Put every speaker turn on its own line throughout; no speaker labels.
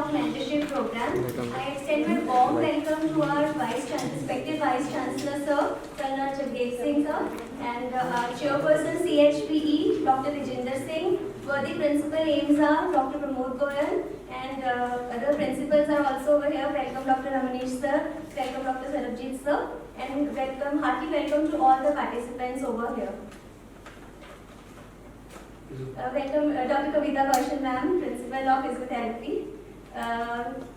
of Mentorship Program. I extend my warm welcome to our respected Vice Chancellor, Sir, Colonel Jagdeep Singh, Sir, and our Chairperson CHPE, Dr. Vijinder Singh, worthy Principal AIMSA, Dr. Pramod Goyal, and other principals are also over here. Welcome Dr. Ramanish, Sir, welcome Dr. Sarabjit, Sir, and hearty welcome to all the participants over here. Welcome Dr. Kavita Kaushal ma'am, Principal of Physiotherapy.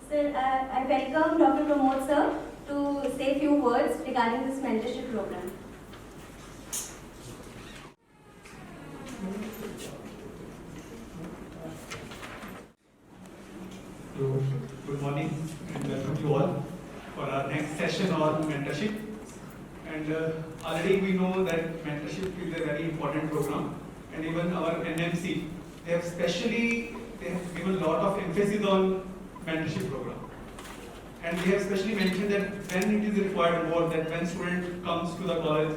Sir, I welcome Dr. Pramod sir to say a few words regarding this mentorship program.
Good morning and welcome you all for our next session on mentorship. And already we know that mentorship is a very important program, and even our NMC, they have given a lot of emphasis on mentorship program. And they have specially mentioned that when it is required more, that when student comes to the college,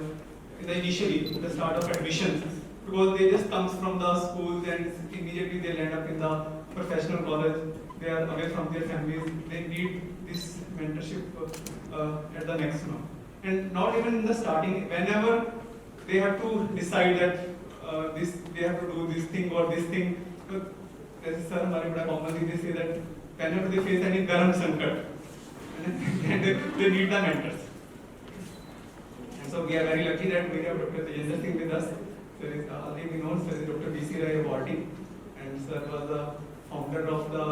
initially, the start of admissions, because they just comes from the schools and immediately they land up in the professional college, they are away from their families, they need this mentorship at the maximum. And not even in the starting, whenever they have to decide that they have to do this thing or this thing, as sir commonly they say that whenever they face any garam sankat, they need the mentors. And so we are very lucky that we have Dr. Vijinder Singh with us. There is already known, there is Dr. B.C. Rai awardee, and sir was the founder of the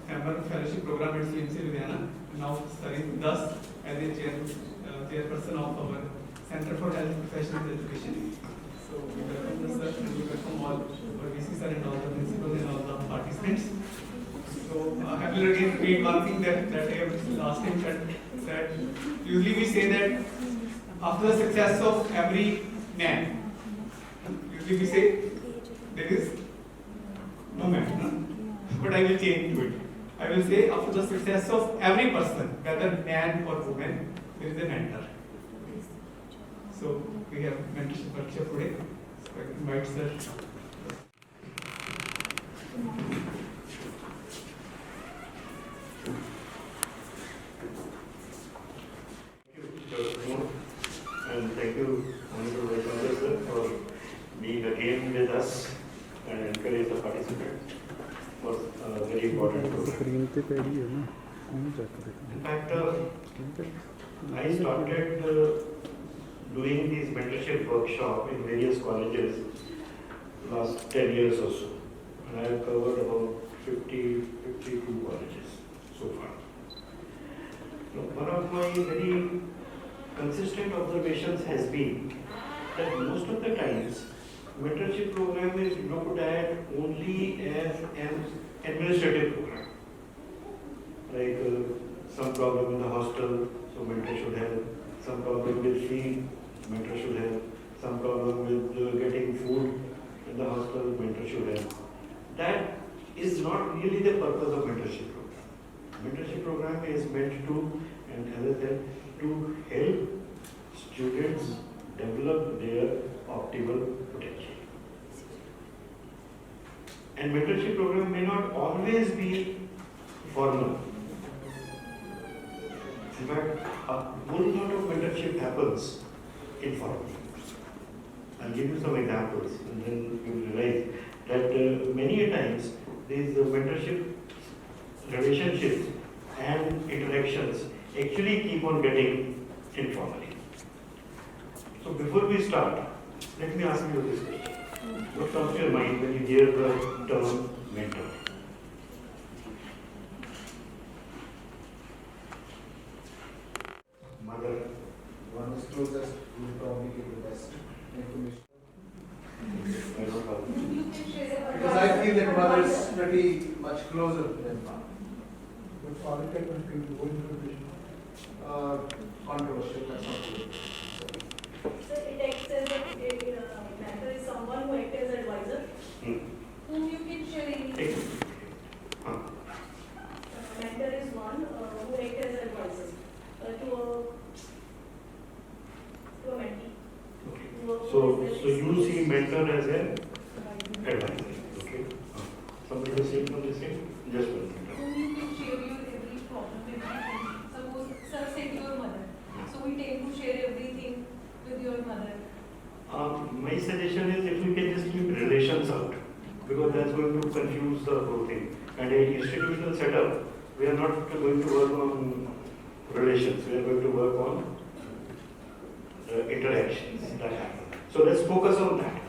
Hammer Fellowship Program at CMC Ludhiana. Now sir is with us as a chairperson of our Center for Health Professionals Education. So we welcome the sir and we welcome all our VC sir and all the principals and all the participants. So I will again repeat one thing that I have last time said. Usually we say that after the success of every man, usually we say there is no man. No? But I will change to it. I will say after the success of every person, whether man or woman, there is a mentor. So we have mentorship workshop today. So I invite sir.
And thank you, Honorable Vice Sir, for being again with us and encourage the participants for a very important program. In fact, I started doing these mentorship workshop in various colleges last 10 years or so. And I have covered about 52 colleges so far. One of my very consistent observations has been that most of the times mentorship program is looked at only as an administrative program. Like some problem in the hostel, so mentor should help. Some problem with fee, mentor should help. Some problem with getting food in the hostel, mentor should help. That is not really the purpose of mentorship program. Mentorship program is meant to, and as I said, to help students develop their optimal potential. And mentorship program may not always be formal. In fact, a whole lot of mentorship happens informally. I'll give you some examples and then you will realize that many a times these mentorship relationships and interactions actually keep on getting informally. So before we start, let me ask you this question. What comes to your mind when you hear the term mentor? Mother.
One is closest will probably give the best information.
I don't know.
Because I feel that mother is pretty much closer than father.
But father can contribute one information.
Controversial, that's not good.
So it acts as a mentor is someone who acts as an advisor, whom you can share any. Mentor is one who acts as an advisor to a mentee.
Okay. So you see mentor as an advisor. Okay. Somebody was saying on the same? Just one minute.
Whom you can share
suggestion is if we can just keep relations out, because that's going to confuse the whole thing. And in institutional setup, we are not going to work on relations, we are going to work on interactions that happen. So let's focus on that.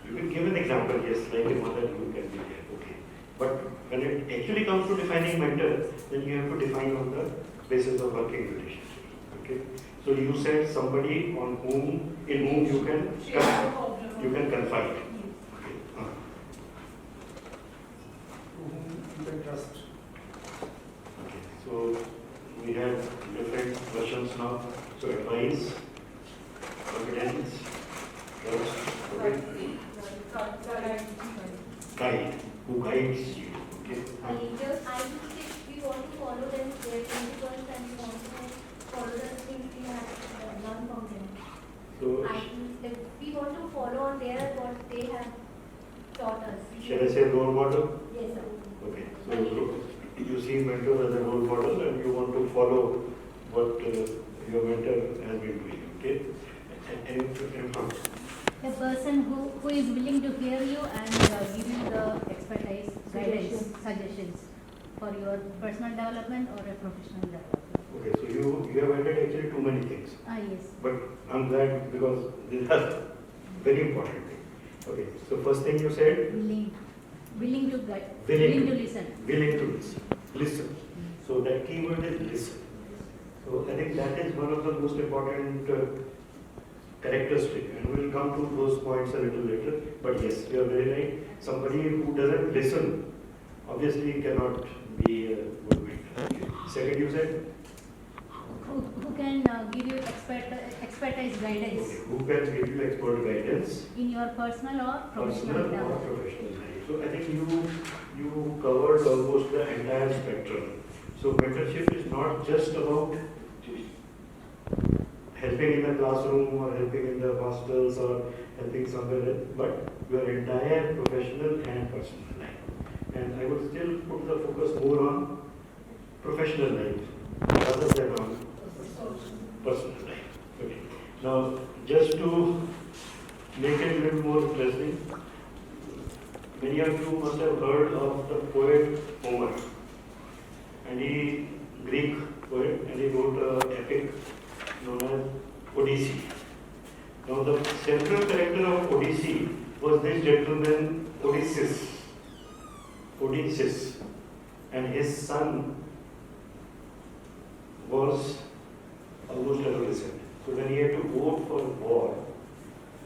You can give an example, yes, like a mother, you can be there, okay. But when it actually comes to defining mentor, then you have to define on the basis of working relationship, okay. So you said somebody in whom you can confide. Okay.
You can trust.
Okay. So we have different versions now. So advice, confidence, trust, okay. Guide, who guides you. Okay.
A leader, I think if we want to follow them, their principles, and we want to follow the things we have learned from them.
So
I think if we want to follow on what they have taught us.
shall I say role model?
Yes, sir.
Okay. So you see mentor as a role model and you want to follow what your mentor has been doing. Okay. And
A person who is willing to hear you and give you the expertise, guidance, suggestions for your personal development or a professional development.
okay, so you have added actually too many things.
Yes.
But I'm glad because these are very important things. Okay, so first thing you said,
Willing to guide,
Willing
willing
to-
to listen.
willing to listen. Listen. So that keyword is listen. So I think that is one of the most important characteristic, and we'll come to those points a little later. But yes, you are very right. Somebody who doesn't listen obviously cannot be a good mentor. Second, you said,
Who can give you expertise guidance
okay, who can give you expert guidance,
in your personal or professional
personal or
development.
professional life. So I think you covered almost the entire spectrum. So mentorship is not just about helping in the classroom or helping in the hostels or helping somewhere else, but your entire professional and personal life. And I would still put the focus more on professional life rather than on personal life. Okay. Now, just to make it a little more interesting, many of you must have heard of the poet Homer. And he, Greek poet, and he wrote an epic known as Odyssey. Now the central character of Odyssey was this gentleman Odysseus. Odysseus. And his son was almost adolescent. So when he had to go for war,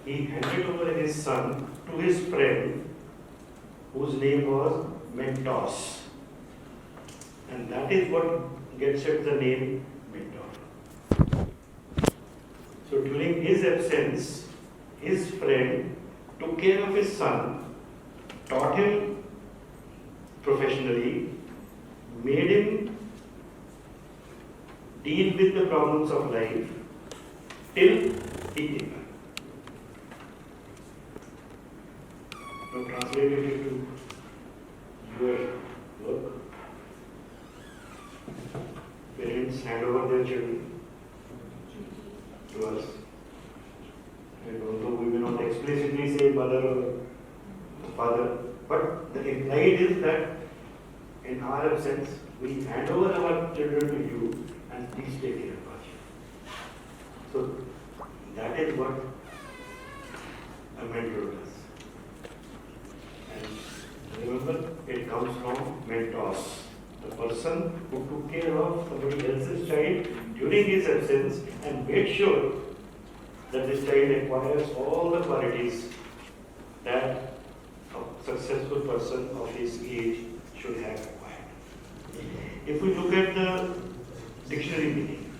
he handed over his son to his friend whose name was Mentos. And that is what gets it the name mentor. So during his absence, his friend took care of his son, taught him professionally, made him deal with the problems of life till he came back. Now translated into your work. Parents hand over their children to us. And although we may not explicitly say mother or father, but the implied is that in our absence, we hand over our children to you and please take care of us. So that is what a mentor does. And remember, it comes from mentors. The person who took care of somebody else's child during his absence and made sure that this child acquires all the qualities that a successful person of his age should have acquired. If we look at the dictionary meaning,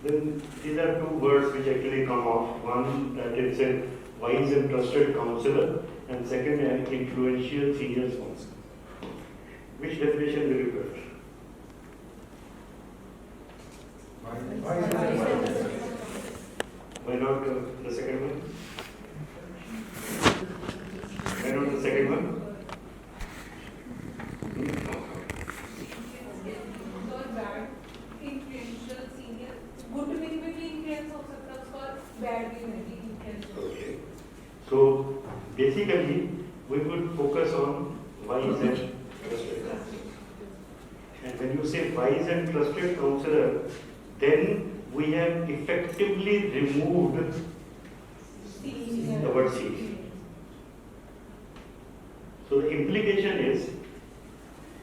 then these are two words which actually come off. One, that it's a wise and trusted counselor, and second, an influential senior sponsor. Which definition will you prefer? Why not the second one? Why not the second one?
bad influential senior, good भी influence हो सकता है उसका, bad भी influence हो सकता है.
Okay. basically, we could focus on wise and trusted counselor. And when you say wise and trusted counselor, then we have effectively removed the word senior. So the implication is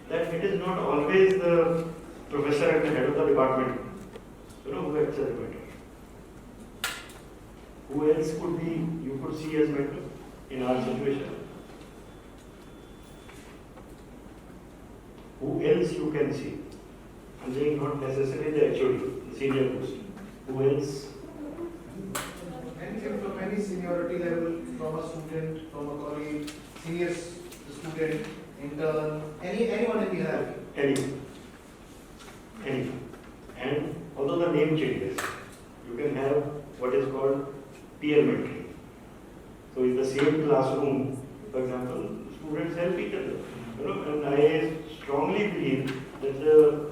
that it is not always the professor at the head of the department, who acts as a mentor. Who else could be, you could see as mentor in our situation? Who else you can see? I'm saying not necessarily the HOD, the senior post. Who else?
Anything from any seniority level, from a student, from a colleague, senior student, intern, anyone in the hierarchy.
Any. And although the name changes, you can have what is called peer mentoring. So in the same classroom, for example, students help each other. And I strongly believe that the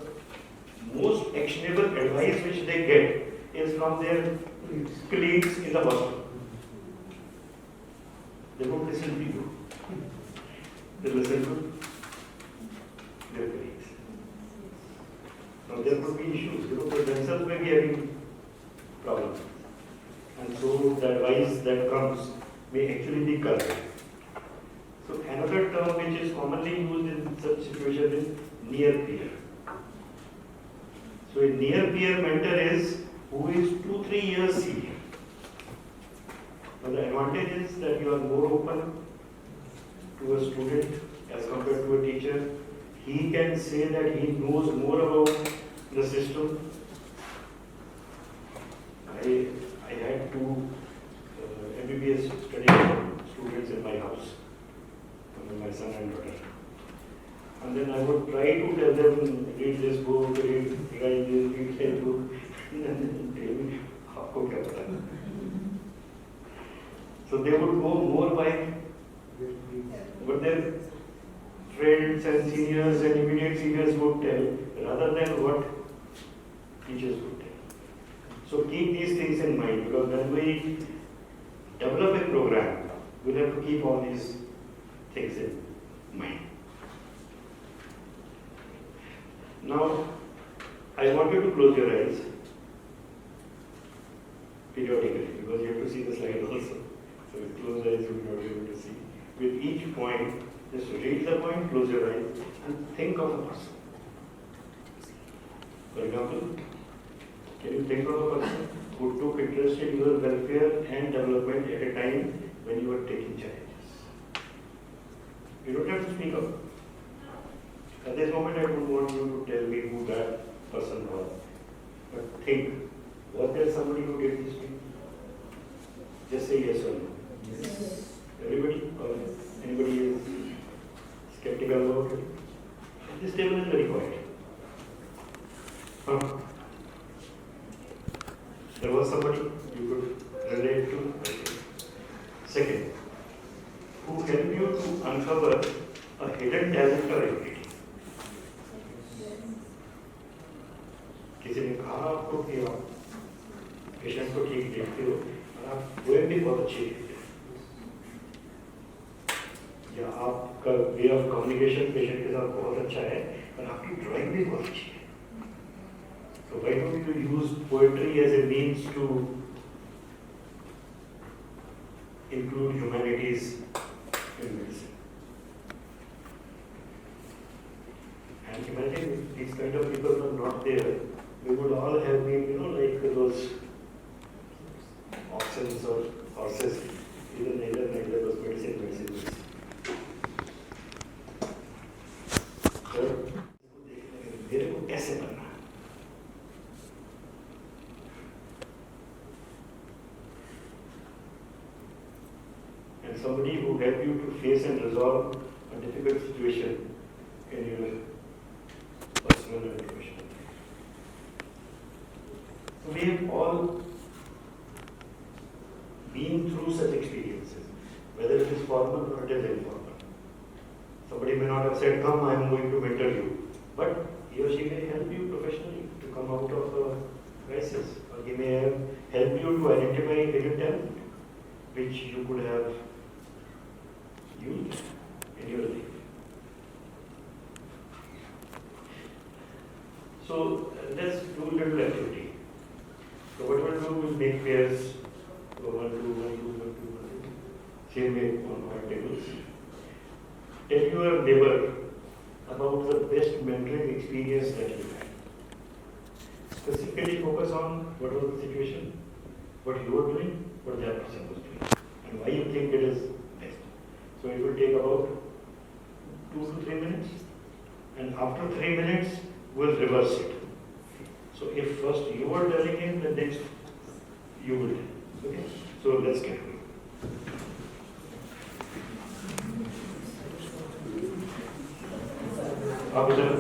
most actionable advice which they get is from their colleagues in the hostel. They don't listen to you. They listen to their colleagues. Now there could be issues, they themselves may be having problems. And so the advice that comes may actually be correct. So another term which is commonly used in such situations is near peer. So a near peer mentor is who is 2-3 years senior. But the advantage is that you are more open to a student as compared to a teacher. He can say that he knows more about the system. I had 2 MBBS studying students in my house, my son and daughter. And then I would try to tell them, read this book, read that book, and then tell me, "Aapko kya pata?" So they would go more by what their friends and seniors and immediate seniors would tell, rather than what teachers would tell. So keep these things in mind, because when we develop a program, we'll have to keep all these things in mind. Now, I want you to close your eyes periodically, because you have to see the slide also. So with closed eyes, you will not be able to see. With each point, just read the point, close your eyes, and think of a person. For example, can you think of a person who took interest in your welfare and development at a time when you were taking challenges? You don't have to speak up. At this moment, I don't want you to tell me who that person was. But think, was there somebody who did this to you? Just say yes or no.
Yes.
Everybody? Or anybody is skeptical about it? This table is very quiet. Huh? There was somebody you could relate to? Second, who helped you to uncover a hidden talent or ability? किसी ने कहा आपको कि आप patient को ठीक देखते हो और आप पोएम भी बहुत अच्छी लिखते हो, या आपका वे ऑफ कम्युनिकेशन पेशेंट के साथ बहुत अच्छा है और आपकी ड्राइंग भी बहुत अच्छी है. So why don't you use poetry as a means to include humanities in medicine? And imagine if these kind of people were not there, we would all have been, like those oxen or horses, neither was medicine. So, मेरे को कैसे करना? And somebody who helped you to face and resolve a difficult situation in your personal and professional life. So we have all been through such experiences, whether it is formal or it is informal. Somebody may not have said, "Come, I am going to mentor you," but he or she may help you professionally to come out of a crisis, or he may have helped you to identify hidden talent, which you could have you will get in your life. So let's do a little activity. So what we'll do, we'll make pairs. So 1, 2, 1, 2, 1, 2, 1, 2. Same way on 5 tables. Tell your neighbor about the best mentoring experience that you had. Specifically focus on what was the situation, what you were doing, what that person was doing, and why you think it is best. So it will take about 2 to 3 minutes, and after 3 minutes, we'll reverse it. So if first you are telling him, then next you will tell. Okay? So let's get going. Observe.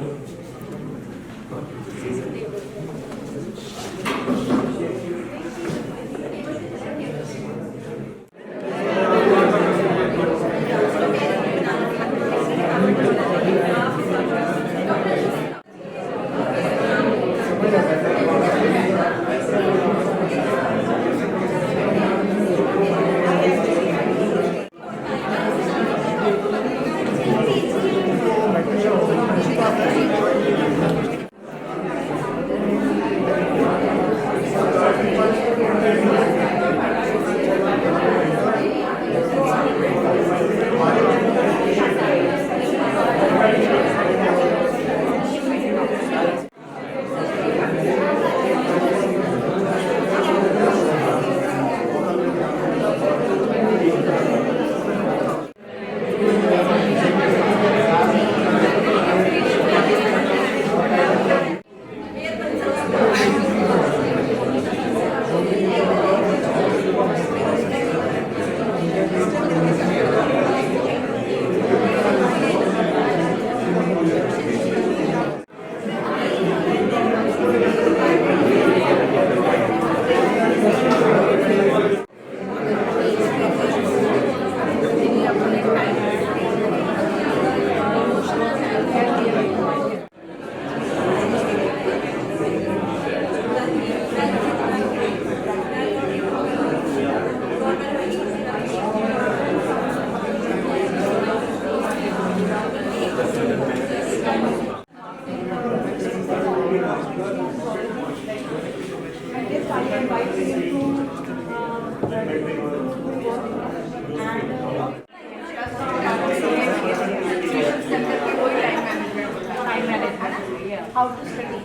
How to study.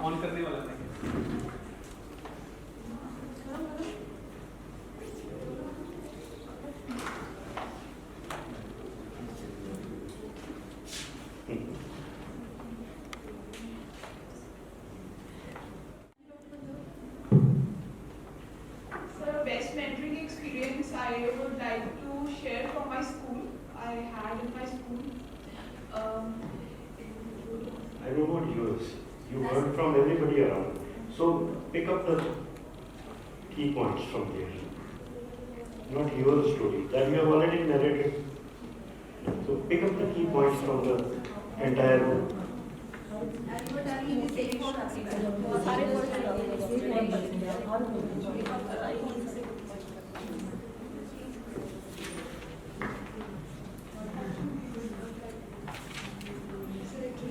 On करने वाला था
Best mentoring experience I would like to share from my school. I had in my school.
I don't want yours. You heard from everybody around. So pick up the key points from there. Not your story. That you have already narrated. So pick up the key points from the entire book.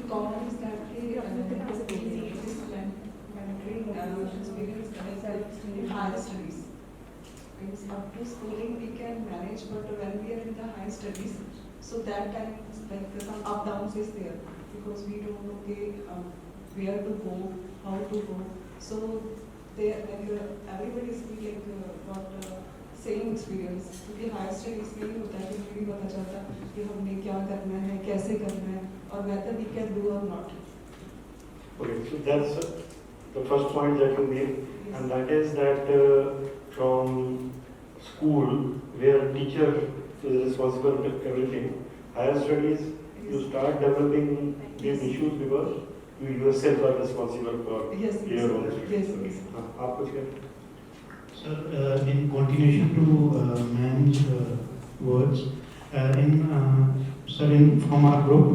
Common is that mentoring experience in higher studies. Means up to schooling we can manage, but when we are in the higher studies, so that time like some up downs is there because we don't know where to go, how to go. So there like everybody is like got same experience. क्योंकि higher studies में ही होता है कि हमें भी पता चलता है कि हमने क्या करना है, कैसे करना है, और whether we can do or not.
Okay, so that's the first point that you made, and that is that from school, where teacher is responsible for everything, higher studies, you start developing these issues because you yourself are responsible for
Yes,
your own
yes,
students.
yes.
Okay. आप कुछ कहें?
Sir, in continuation to man's words, from our group,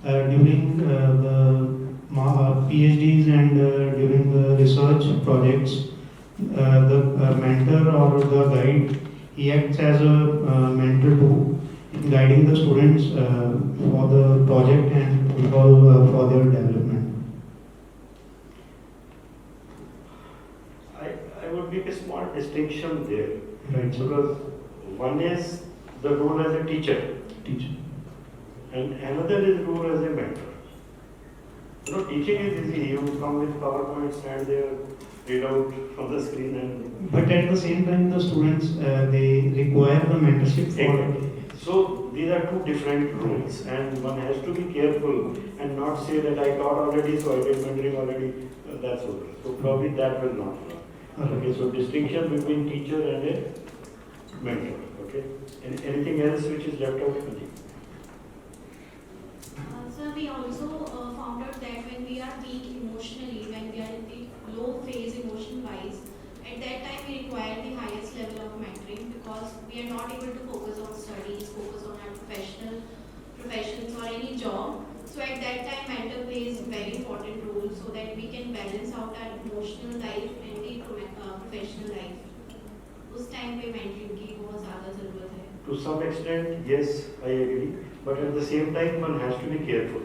during the PhDs and during the research projects, the mentor or the guide, he acts as a mentor too, in guiding the students for the project and overall for their development.
I would make a small distinction there,
Right, sir.
because one is the role as a teacher,
Teacher.
and another is role as a mentor. You know, teaching is easy. You come with PowerPoint, stand there, read out from the screen, and
But at the same time, the students they require the mentorship for.
Exactly. So these are two different roles, and one has to be careful and not say that I taught already, so I did mentoring already. That's over. So probably that will not work. Okay. So distinction between teacher and a mentor. Okay. And anything else which is left out?
So we also found out that when we are weak emotionally, when we are in the low phase emotion-wise, at that time we require the highest level of mentoring because we are not able to focus on studies, focus on our professions or any job. So at that time mentor plays very important role so that we can balance out our emotional life and the professional life. उस time पे mentoring की बहुत ज़्यादा ज़रूरत है.
To some extent, yes, I agree. But at the same time, one has to be careful.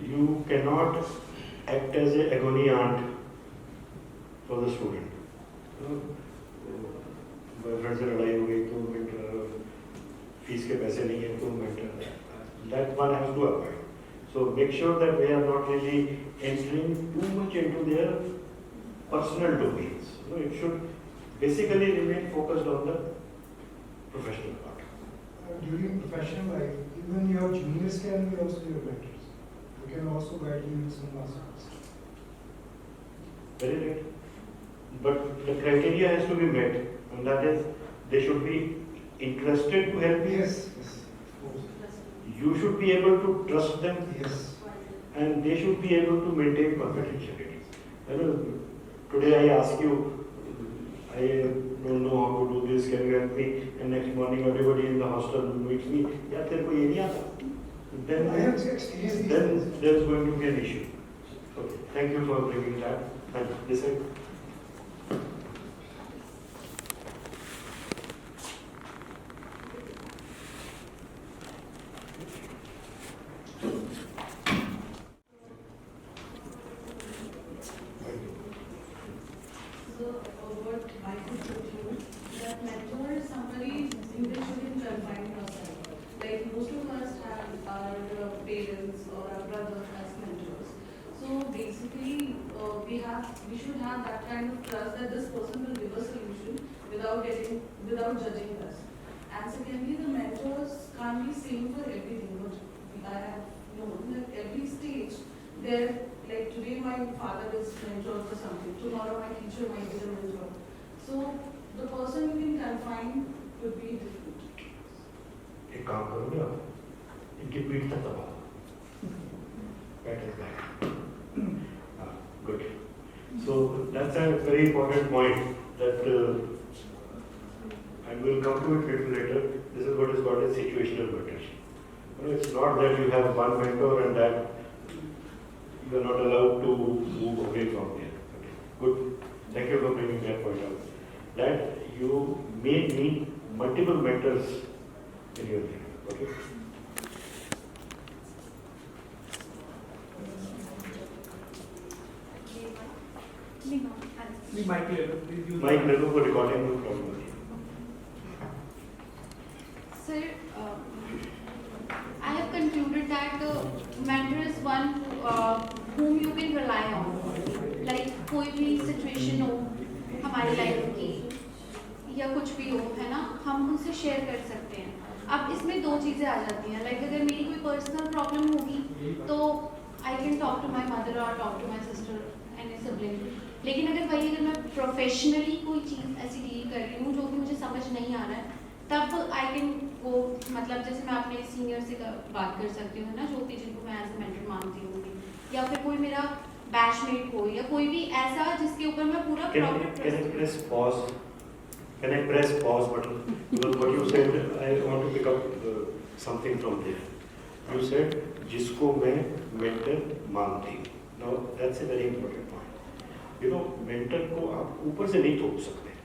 You cannot act as an agony aunt for the student. Boyfriend से लड़ाई हो गई तो मेंटर, फीस के पैसे नहीं है तो mentor. That one has to avoid. So make sure that we are not really entering too much into their personal domains. It should basically remain focused on the professional part.
During professional life, even your juniors can be also your mentors. They can also guide you in some aspects.
Very right. But the criteria has to be met, and that is they should be interested to help you.
Yes, yes, of course.
You should be able to trust them,
Yes.
and they should be able to maintain confidentiality. Today I ask you, I don't know how to do this, can you help me? And next morning everybody in the hostel meets me, yeah, तेरे को ये नहीं आता. Then
I have experienced these
then
things.
there is going to be an issue. Okay, thank you for bringing that. And this side.
So, what I could conclude that mentor is somebody you shouldn't confine yourself. Like most of us have our parents or our brothers as mentors. So basically, we should have that kind of trust that this person will give a solution without judging us. And secondly, the mentors can't be same for everything. What I have known that every stage there, like today my father is mentor for something, tomorrow my teacher might be a mentor. So the person you can confine could be different.
एक काम करोगे आप, इनकी पीठ तक दबाओ. That is that. Good. So that's a very important point that and we'll come to it little later. This is what is called a situational mentorship. It's not that you have one mentor and that you are not allowed to move away from there. Okay. Good. Thank you for bringing that point out. That you may need multiple mentors in your life. Okay.
The mic level, please use
Mike, let for recording no problem.
Sir, I have concluded that mentor is one whom you can rely on. Like कोई भी situation हो हमारी life की या कुछ भी हो है ना, हम उनसे share कर सकते हैं. अब इसमें दो चीज़ें आ जाती हैं. Like अगर मेरी कोई personal problem होगी तो I can talk to my mother और talk to my sister and a sibling. लेकिन अगर मैं प्रोफेशनली कोई चीज़ ऐसी डील कर रही हूँ जो कि मुझे समझ नहीं आ रहा है, तब आई कैन वो मतलब जैसे मैं अपने सीनियर से बात कर सकती हूँ ना, जो कि जिनको मैं एज ए मेंटर मानती हूँ, या फिर कोई मेरा बैचमेट हो या कोई भी ऐसा जिसके ऊपर मैं पूरा
Can
proper
I press pause? Can I press pause button? Because what you said, I want to pick up something from there. You said, जिसको मैं mentor मानती हूँ. Now that's a very important point. You know, mentor को आप ऊपर से नहीं थोप सकते.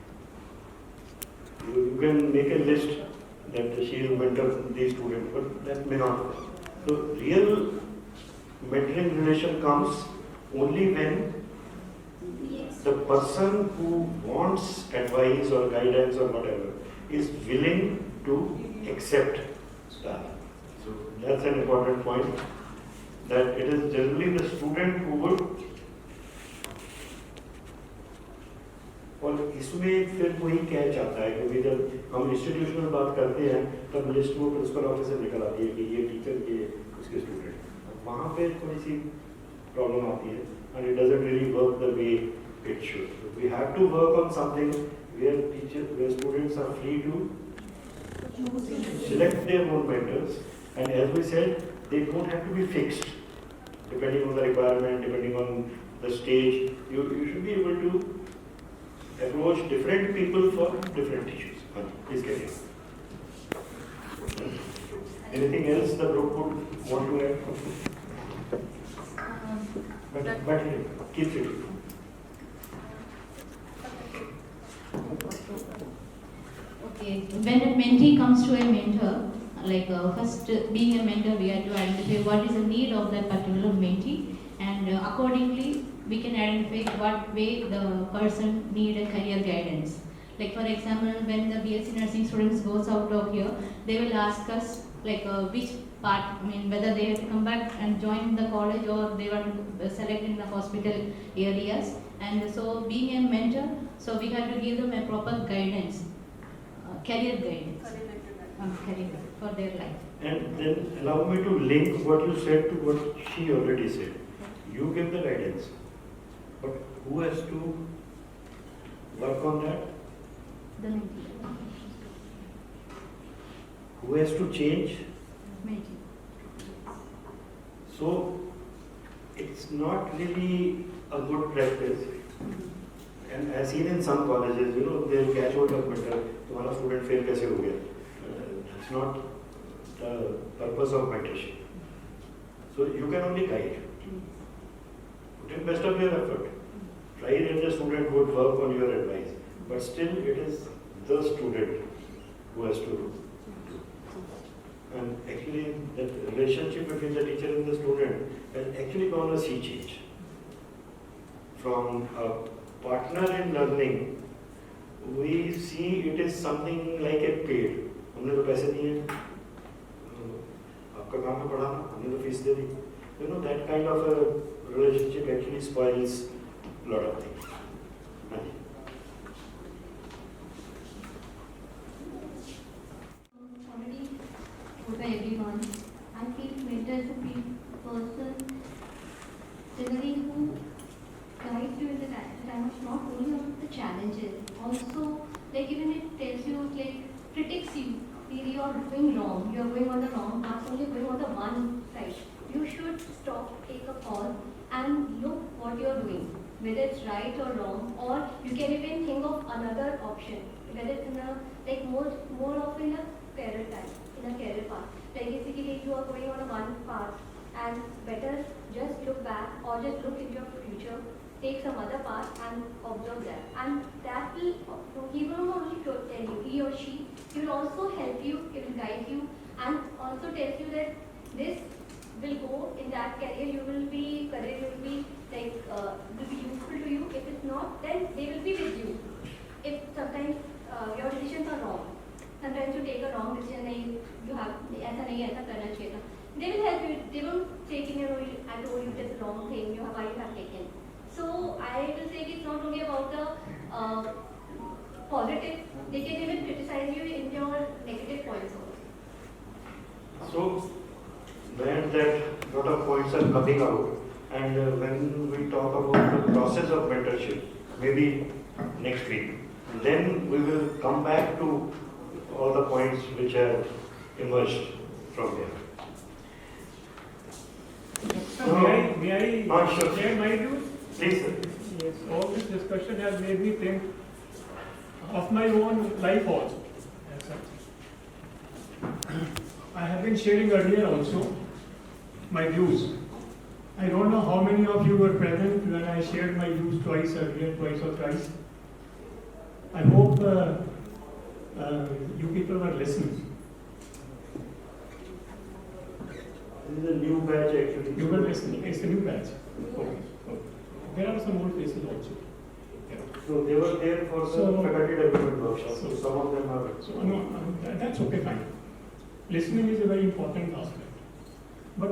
You can make a list that she will mentor these students, but that may not work. So real mentoring relation comes only when the person who wants advice or guidance or whatever is willing to accept that. So that's an important point, that it is generally the student who would. और इसमें फिर कोई कह जाता है, क्योंकि जब हम इंस्टीट्यूशनल बात करते हैं तब लिस्ट वो प्रिंसिपल ऑफिस से निकल आती है कि ये टीचर, ये उसके स्टूडेंट. वहाँ पे थोड़ी सी प्रॉब्लम आती है, and it doesn't really work the way it should. So we have to work on something where students are free to select their own mentors, and as we said, they don't have to be fixed. Depending on the requirement, depending on the stage, you should be able to approach different people for different issues. Please carry on. Anything else the group would want to add? But keep it.
Okay, when a mentee comes to a mentor, like first being a mentor, we have to identify what is the need of that particular mentee, and accordingly we can identify what way the person need a career guidance. Like for example, when the BSc nursing students goes out of here, they will ask us like which part, I mean whether they have to come back and join the college or they want to select in the hospital areas. And so being a mentor, so we have to give them a proper guidance, career guidance, career for their life.
And then allow me to link what you said to what she already said. You give the guidance, but who has to work on that?
The mentee.
Who has to change?
Mentee.
So it's not really a good practice. And I've seen in some colleges, you know, they'll catch out of mentor, तुम्हारा student fail कैसे हो गया? That's not the purpose of mentorship. So you can only guide. Put in best of your effort. Try that the student would work on your advice. But still it is the student who has to do. And actually the relationship between the teacher and the student has actually gone a sea change. From a partner in learning, we see it is something like a paid. हमने तो पैसे दिए, आपका काम है पढ़ाना, हमने तो fees they the. You know, that kind of a relationship actually spoils a lot of things.
Already told by everyone, I feel mentor is a person generally who guides you in the time of not only of the challenges, also like even it tells you, like critiques you, you are doing wrong, you are going on the wrong path, only going on the one side. You should stop, take a pause and look what you are doing, whether it's right or wrong, or you can even think of another option, whether it's in a like more of in a career type, in a career path. Like basically you are going on a one path and better just look back or just look into your future, take some other path and observe that. And that will, he will not only tell you, he or she, he will also help you, he will guide you and also tells you that this will go in that career, you will be like, will be useful to you. If it's not, then they will be with you. If sometimes your decisions are wrong, sometimes you take a wrong decision, you have, ऐसा करना चाहिए था. They will help you, they won't say, I told you this wrong thing, why you have taken. So I will say it's not only about the positive, they can even criticize you in your negative points also.
So when that lot of points are coming out, And when we talk about the process of mentorship, maybe next week, then we will come back to all the points which have emerged from there.
So may I
Sure.
share my views?
Please, sir.
Yes, all this discussion has made me think of my own life also. As such. I have been sharing earlier also my views. I don't know how many of you were present when I shared my views twice earlier, twice or thrice. I hope you people were listening.
This is a new batch actually.
You were listening. It's a new batch. Okay. There are some old faces also. Yeah.
So they were there for the faculty development workshop. So some of them are.
So no, that's okay, fine. Listening is a very important aspect. But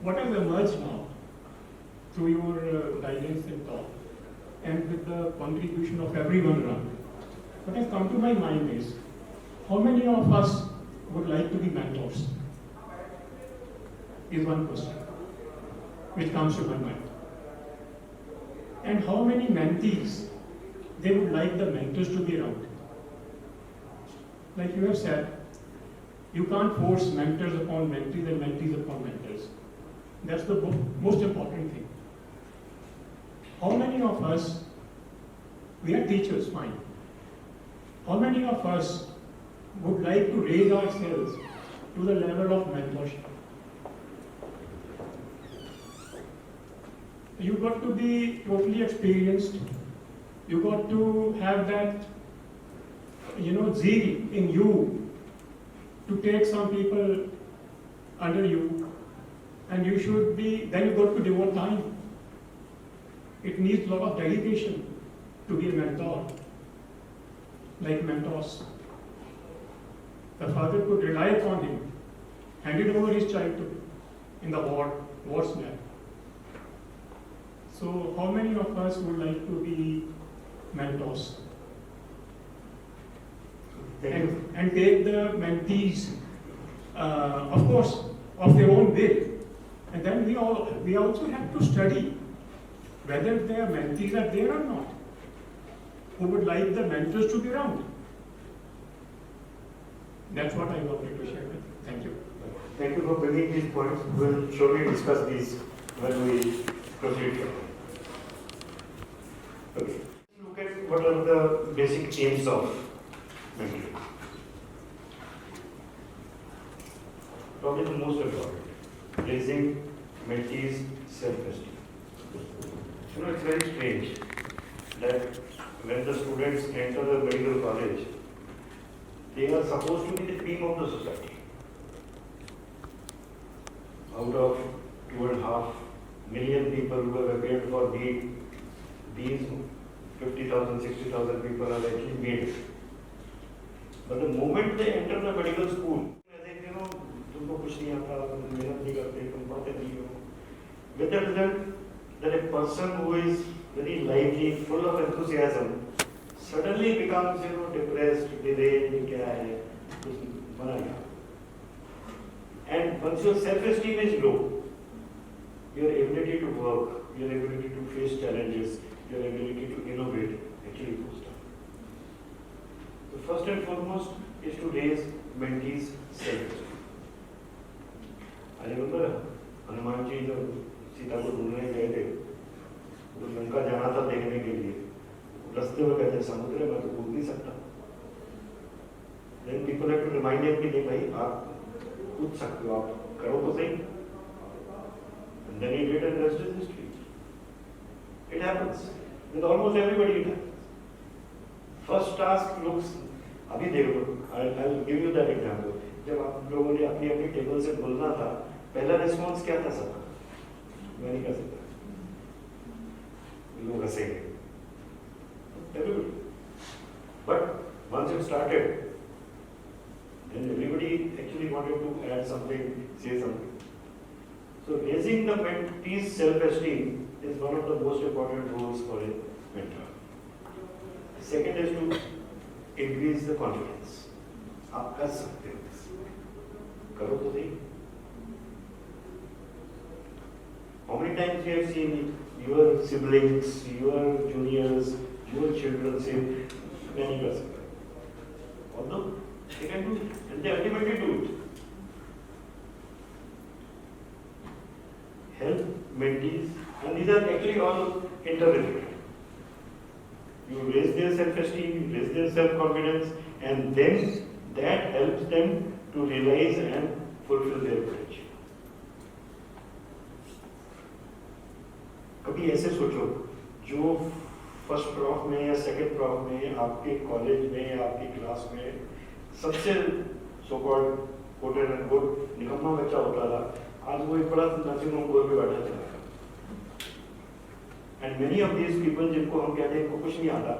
what has emerged now through your guidance and talk, and with the contribution of everyone around, what has come to my mind is, how many of us would like to be mentors? Is one question which comes to my mind. And how many mentees they would like the mentors to be around? Like you have said, you can't force mentors upon mentees and mentees upon mentors. That's the most important thing. How many of us, we are teachers, fine. How many of us would like to raise ourselves to the level of mentorship? You got to be totally experienced. You got to have that, zeal in you to take some people under you, and you should be. Then you got to devote time. It needs a lot of dedication to be a mentor, like mentors. The father could rely upon him, handed over his child to him in the ward's lab. So how many of us would like to be mentors? And take the mentees, of course, of their own will. And then we also have to study whether their mentees are there or not, who would like the mentors to be around. That's what I wanted to share with you. Thank you.
Thank you for bringing these points. We'll surely discuss these when we proceed. Okay. Look at what are the basic aims of mentoring. Probably the most important, raising mentees' self-esteem. It's very strange that when the students enter the medical college, they are supposed to be the cream of the society. Out of 2.5 million people who have appeared for NEET, these 50,000, 60,000 people are actually made. But the moment they enter the medical school, they think, तुमको कुछ नहीं आता, तुम मेहनत नहीं करते, तुम पढ़ते नहीं हो. With the result that a person who is very lively, full of enthusiasm, suddenly becomes, depressed, deranged, क्या है, कुछ बना गया. And once your self-esteem is low, your ability to work, your ability to face challenges, your ability to innovate actually goes down. So first and foremost is to raise mentees' self-esteem. I remember Hanuman ji जब सीता को ढूंढने गए थे, तो लंका जाना था देखने के लिए. रास्ते में कहते समुद्र में तो कूद नहीं सकता. Then people have to remind him कि नहीं भाई आप कूद सकते हो, आप करो तो सही. And then he did, and rest is history. It happens with almost everybody. It happens. First task looks, अभी देखो, I'll give you that example. जब आप लोगों ने अपनी अपनी टेबल से बोलना था, पहला रिस्पॉन्स क्या था सबका? मैं नहीं कर सकता. लोग हंसेंगे. Everybody. But once you started, then everybody actually wanted to add something, say something. So raising the mentee's self-esteem is one of the most important roles for a mentor. The second is to increase the confidence. आप कर सकते हो, करो तो सही. How many times you have seen your siblings, your juniors, your children say, many years ago. Although they can do it, and they ultimately do it. Help mentees, and these are actually all interrelated. You raise their self-esteem, you raise their self-confidence, and then that helps them to realize and fulfill their potential. कभी ऐसे सोचो जो first prof में या second prof में आपके college में या आपकी क्लास में सबसे so called coated and good निकम्मा बच्चा होता था, आज वो एक बड़ा नर्सिंग होम बोर्ड पे बैठा चला and many of these people जिनको हम कहते हैं इनको कुछ नहीं आता,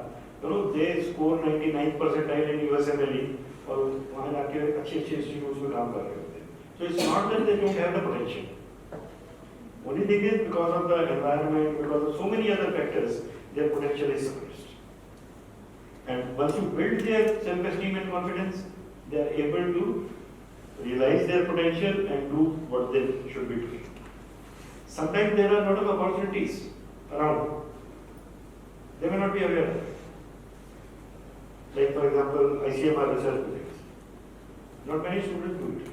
they score 99 percentile in USMLE और वहाँ जाके अच्छे इंस्टीट्यूट्स में काम कर रहे होते हैं. So it's not that they don't have the potential. Only thing is because of the environment, because of so many other factors, their potential is suppressed. And once you build their self-esteem and confidence, they are able to realize their potential and do what they should be doing. Sometimes there are a lot of opportunities around. They may not be aware of it. Like for example, ICMR research projects. Not many students do it.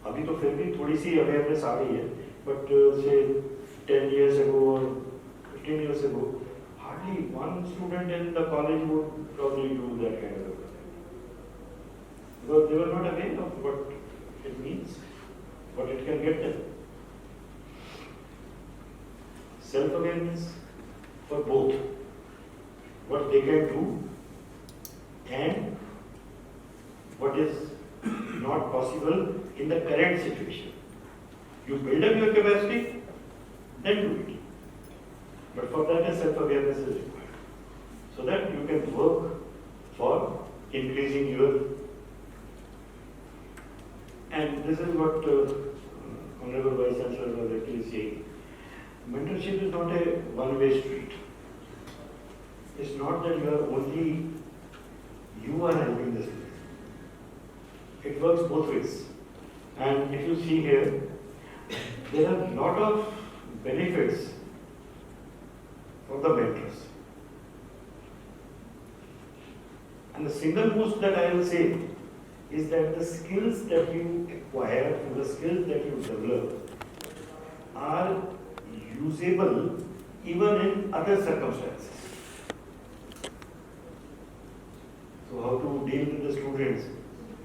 अभी तो फिर भी थोड़ी सी awareness आ गई है. But say 10 years ago or 15 years ago, hardly one student in the college would probably do that kind of work. Because they were not aware of what it means, what it can get them. Self-awareness for both, what they can do and what is not possible in the current situation. You build up your capacity, then do it. But for that, a self-awareness is required, so that you can work for increasing your. And this is what Honorable Vice Chancellor was actually saying. Mentorship is not a one-way street. It's not that you are helping the student. It works both ways. And if you see here, there are a lot of benefits for the mentors. And the single most that I will say is that the skills that you acquire and the skills that you develop are usable even in other circumstances. So how to deal with the students,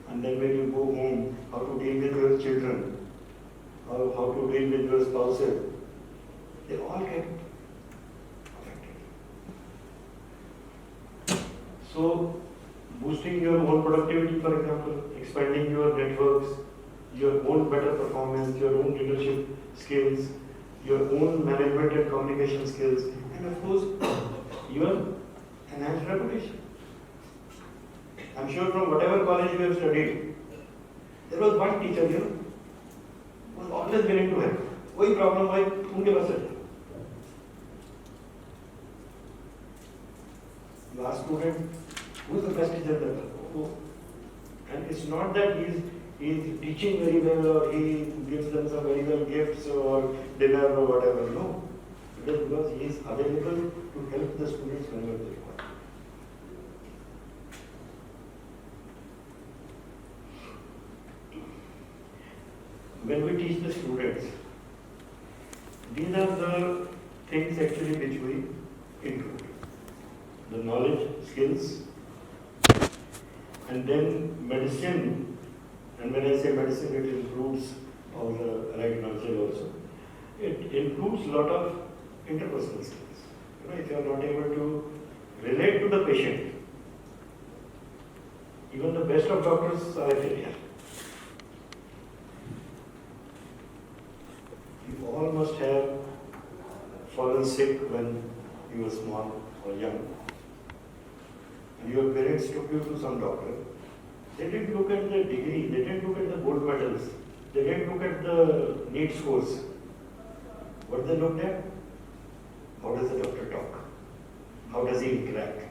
and then when you go home, how to deal with your children, how to deal with your spouses, they all get affected. So, boosting your own productivity, for example, expanding your networks, your own better performance, your own leadership skills, your own management and communication skills, and of course, your enhanced reputation. I'm sure from whatever college you have studied, there was one teacher here was always willing to help. कोई problem है उनके पास है. Last student, who is the best teacher ever? And it's not that he's teaching very well or he gives them some very well gifts or dinner or whatever. No, it is because he is available to help the students whenever they require. When we teach the students, these are the things actually which we include. The knowledge, skills, and then medicine. And when I say medicine, it includes all the allied knowledge also. It includes a lot of interpersonal skills. If you are not able to relate to the patient, even the best of doctors are a failure. You all must have fallen sick when you were small or young. And your parents took you to some doctor. They didn't look at the degree, they didn't look at the gold medals, they didn't look at the NEET scores. What they looked at? How does the doctor talk? How does he interact?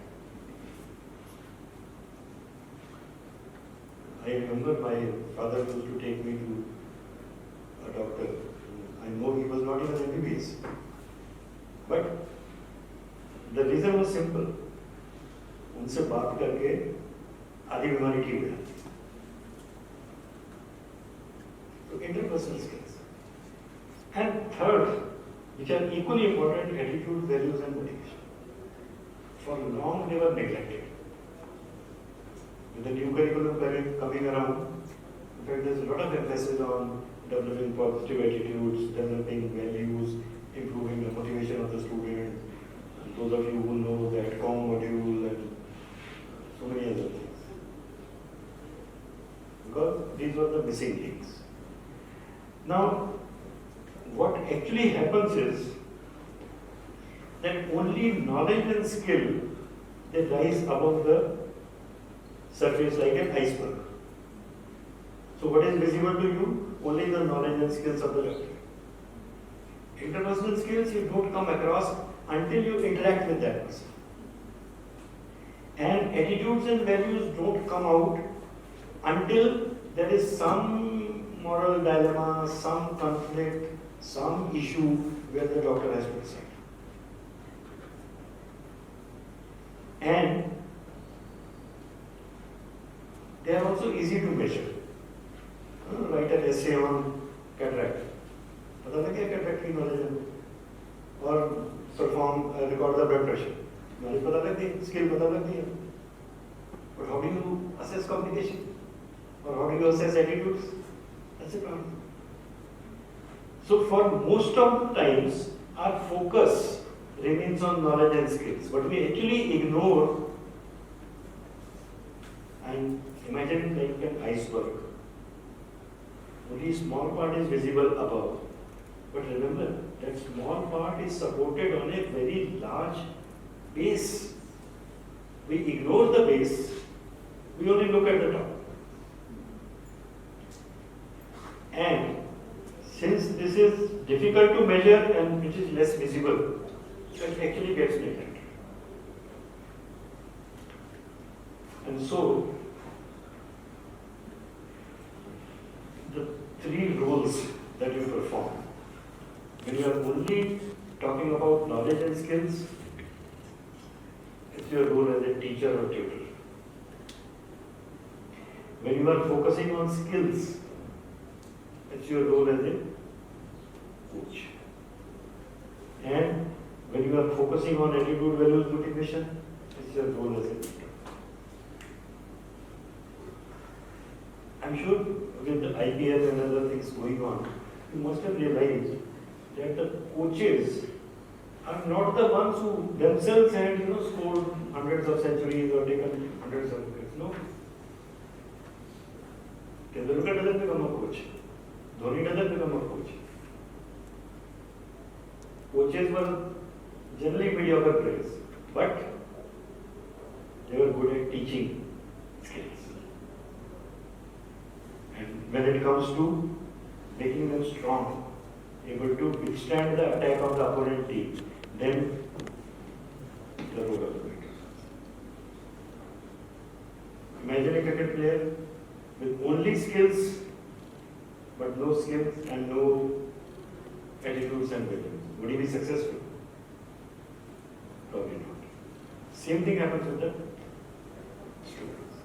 I remember my father used to take me to a doctor. I know he was not even MBBS. But the reason was simple. उनसे बात करके आधी बीमारी ठीक हो जाती. So interpersonal skills. And third, which are equally important, attitude, values and motivation. For long they were neglected. With the new curriculum coming around, in fact there's a lot of emphasis on developing positive attitudes, developing values, improving the motivation of the student. And those of you who know the ATCOM module and so many other things. Because these were the missing links. Now, what actually happens is that only knowledge and skill, they rise above the surface like an iceberg. So what is visible to you? Only the knowledge and skills of the learner. Interpersonal skills you don't come across until you interact with that person. And attitudes and values don't come out until there is some moral dilemma, some conflict, some issue where the doctor has to decide. And they are also easy to measure. Write an essay on cataract. पता लग गया cataract की knowledge है. और perform record the blood pressure. Knowledge पता लग गई, skill पता लग गई. But how do you assess communication? Or how do you assess attitudes? That's a problem. So for most of the times, our focus remains on knowledge and skills, but we actually ignore, and imagine it like an iceberg. Only a small part is visible above. But remember, that small part is supported on a very large base. We ignore the base, we only look at the top. And since this is difficult to measure and which is less visible, it actually gets neglected. And so, the three roles that you perform, when you are only talking about knowledge and skills, it's your role as a teacher or tutor. When you are focusing on skills, it's your role as a coach. And when you are focusing on attitude, values, motivation, it's your role as a tutor. I'm sure with the IPL and other things going on, you must have realized that the coaches are not the ones who themselves had scored hundreds of centuries or taken hundreds of wickets. No. Tendulkar doesn't become a coach. Dhoni doesn't become a coach. Coaches were generally mediocre players, but they were good at teaching skills. And when it comes to making them strong, able to withstand the attack of the opponent team, then the role of the coach. Imagine a cricket player with only skills, but no skills and no attitudes and values. Would he be successful? Probably not. Same thing happens with the students.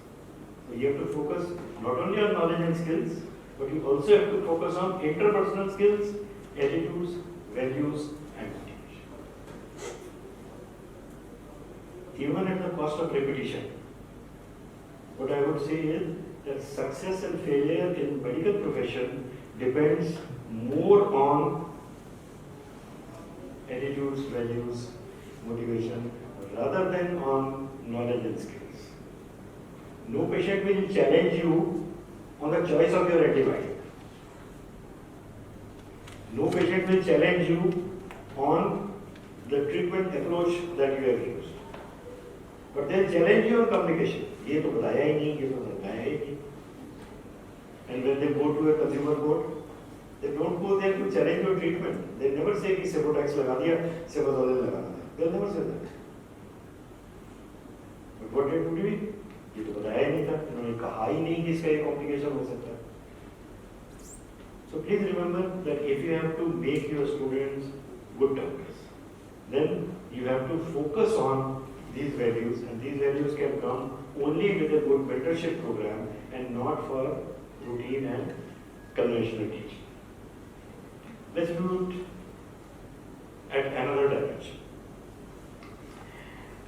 So you have to focus not only on knowledge and skills, but you also have to focus on interpersonal skills, attitudes, values, and motivation. Even at the cost of repetition, what I would say is that success and failure in medical profession depends more on attitudes, values, motivation, rather than on knowledge and skills. No patient will challenge you on the choice of your antibiotic. No patient will challenge you on the treatment approach that you have used. But they challenge you on communication. ये तो बताया ही नहीं, ये तो बताया ही नहीं. And when they go to a consumer court, they don't go there to challenge your treatment. They never say कि Cefotax लगा दिया, Cefazolin लगाना था. They'll never say that. But what they do is, ये तो बताया ही नहीं था, इन्होंने कहा ही नहीं कि इसका ये complication हो सकता है. So please remember that if you have to make your students good doctors, then you have to focus on these values, and these values can come only with a good mentorship program and not for routine and conventional teaching. Let's do it at another dimension.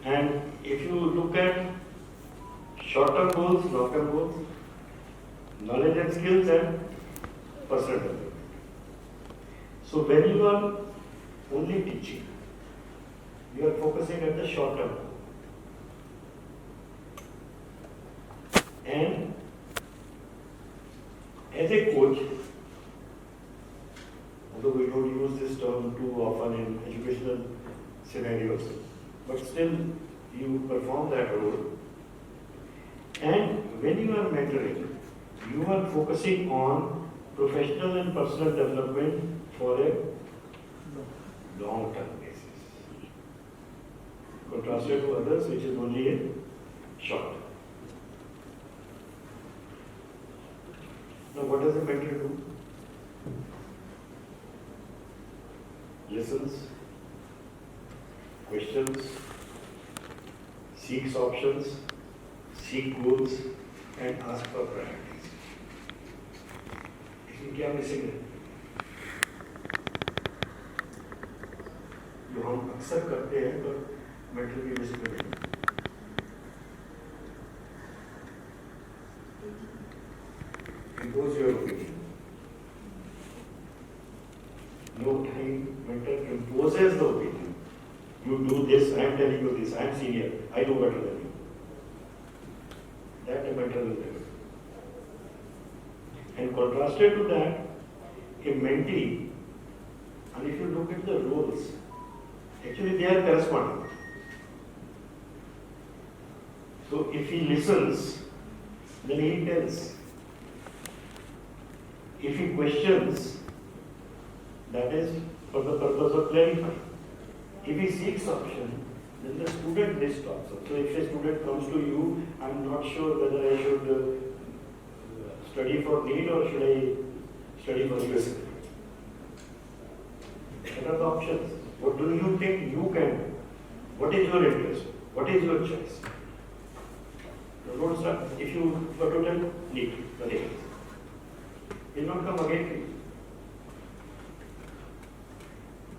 And if you look at short-term goals, long-term goals, knowledge and skills, and personal development. So when you are only teaching, you are focusing at the short-term goal. And as a coach, although we don't use this term too often in educational scenarios, but still you perform that role. And when you are mentoring, you are focusing on professional and personal development for a long-term basis, contrasted to others which is only a short term. Now what does a mentor do? Listens, questions, seeks options, seek goals, and ask for priorities. इसमें क्या missing है? जो हम अक्सर करते हैं तो mentor की मिसिंग है। Impose your opinion. No time mentor imposes the opinion. You do this, I am telling you this, I am senior, I know better than you. That a mentor will never do. And contrasted to that, a mentee, and if you look at the roles, actually they are corresponding. So if he listens, then he tells. If he questions, that is for the purpose of clarifying. If he seeks option, then the student lists option. So if a student comes to you, I am not sure whether I should study for NEET or should I study for USC. What are the options? What do you think you can do? What is your interest? What is your choice? Don't start. If you got to tell NEET, nothing else. Will not come again to you.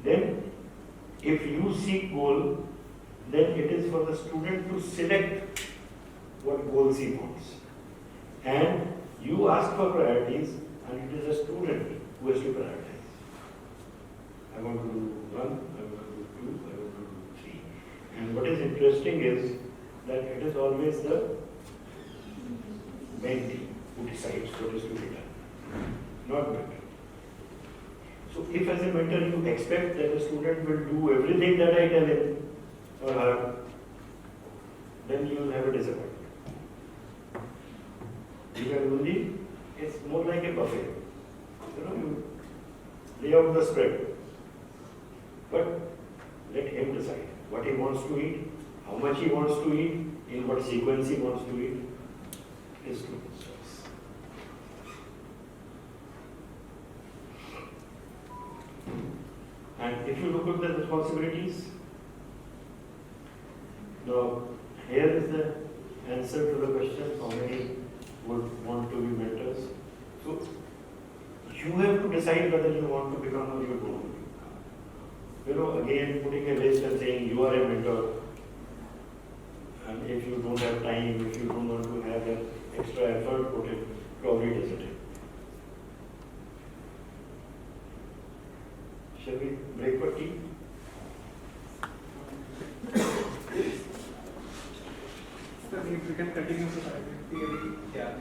Then, if you seek goal, then it is for the student to select what goals he wants. And you ask for priorities, and it is a student who has to prioritize. I want to do 1, I want to do 2, I want to do 3. And what is interesting is that it is always the mentee who decides what is to be done. Not mentor. So if as a mentor you expect that a student will do everything that I tell him or her, then you will have a disappointment. You can only, it's more like a buffet. You lay out the spread. But let him decide what he wants to eat, how much he wants to eat, in what sequence he wants to eat. His student's choice. And if you look at the responsibilities, now here is the answer to the question, how many would want to be mentors. So you have to decide whether you want to become or you don't want to become. Again, putting a list and saying you are a mentor, and if you don't have time, if you don't want to have that extra effort put in, probably doesn't it. Shall we break for tea?
If we can continue to yeah.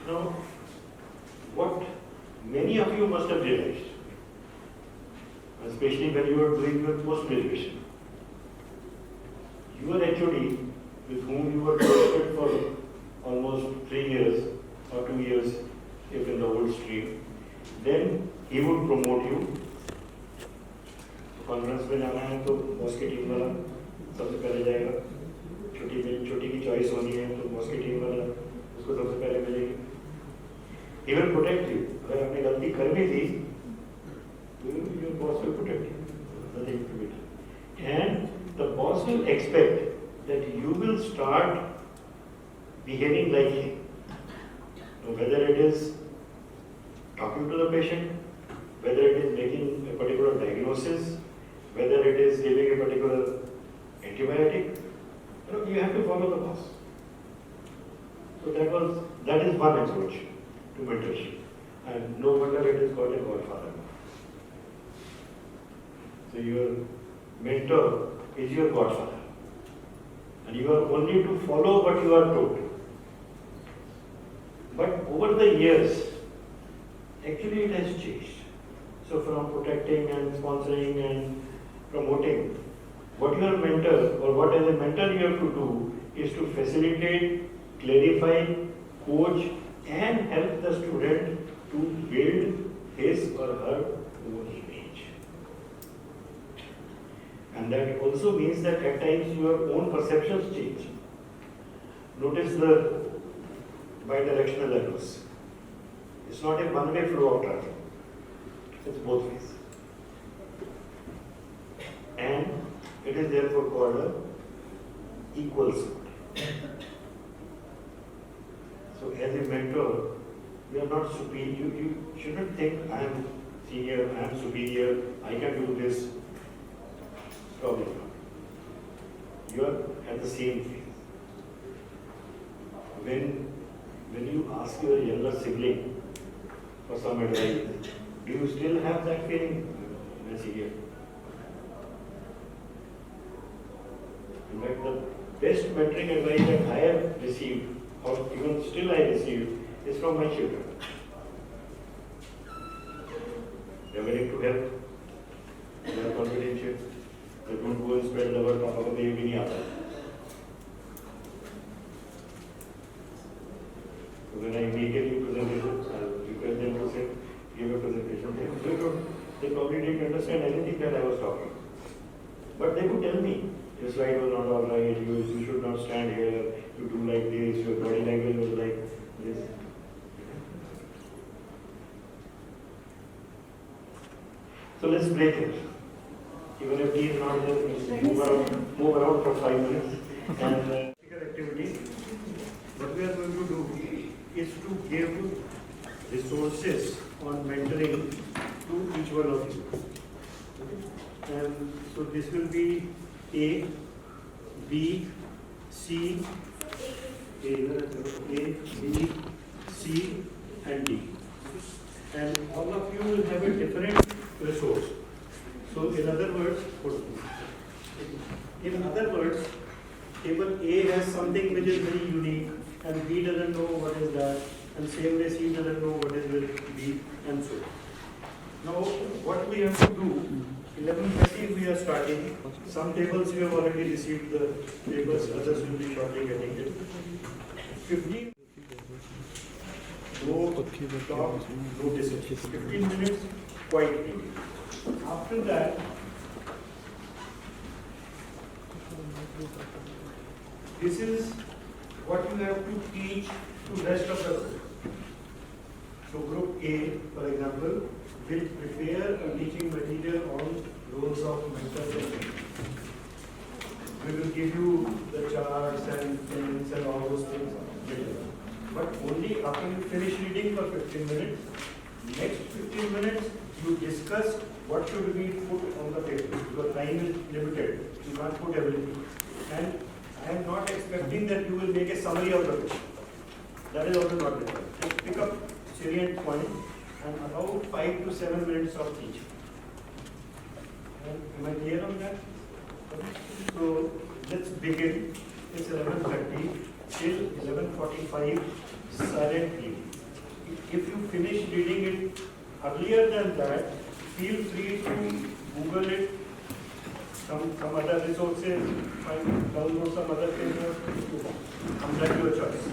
Now, what many of you must have realized, especially when you are doing your post-graduation, your HOD with whom you were trusted for almost 3 years or 2 years if in the old stream, then he would promote you. Conference में जाना है तो boss की team वाला सबसे पहले जाएगा, छुट्टी की चॉइस होनी है तो बॉस की टीम वाला उसको सबसे पहले मिलेगी. He will protect you. अगर आपने गलती कर भी दी, your boss will protect you. Nothing to be done. And the boss will expect that you will start behaving like him. Now, whether it is talking to the patient, whether it is making a particular diagnosis, whether it is giving a particular antibiotic, you have to follow the boss. So that is one approach to mentorship, and no wonder it is called a godfather. So your mentor is your godfather, and you are only to follow what you are told. But over the years, actually it has changed. So from protecting and sponsoring and promoting, what your mentor or what as a mentor you have to do is to facilitate, clarify, coach and help the student to build his or her own image. And that also means that at times your own perceptions change. Notice the bidirectional arrows. It's not a one-way flow of traffic. It's both ways. And it is therefore called a equal sword. So as a mentor, you are not superior. You shouldn't think I am senior, I am superior, I can do this. Probably not. You are at the same phase. When you ask your younger sibling for some advice, do you still have that feeling? I'm a senior. In fact, the best mentoring advice that I have received, or even still I receive, is from my children. They are willing to help. They are confidential. They don't go and spread the word. Papa ko nahi aata. So when I make a new presentation, I request them to say, give a presentation. They probably didn't understand anything that I was talking. But they could tell me, your slide was not all right, you should not stand here, you do like this, your body language was like this. So let's break it. Even if he is not there, move around for 5 minutes. And activity, what we are going to do is to give resources on mentoring to each one of you. Okay? And so this will be A, B, C, A, B, C, and D. And all of you will have a different resource. So in other words, table A has something which is very unique, and B doesn't know what is that, and same way C doesn't know what is with B, and so on. Now, what we have to do, 11:30 we are starting. Some tables we have already received the tables, others will be shortly getting it. 15 no talk, no discussion. 15 minutes, quietly. After that, this is what you have to teach to rest of the group. So group A, for example, will prepare a teaching material on roles of mentors and mentors. We will give you the charts and things and all those things later. But only after you finish reading for 15 minutes, next 15 minutes you discuss what should be put on the paper. Because time is limited, you can't put everything. And I am not expecting that you will make a summary of the paper. That is also not required. Just pick up salient points and about 5 to 7 minutes of teaching. Am I clear on that? Okay. So let's begin. It's 11:30 till 11:45 silently. If you finish reading it earlier than that, feel free to Google it, some other resources, download some other things. That's your choice.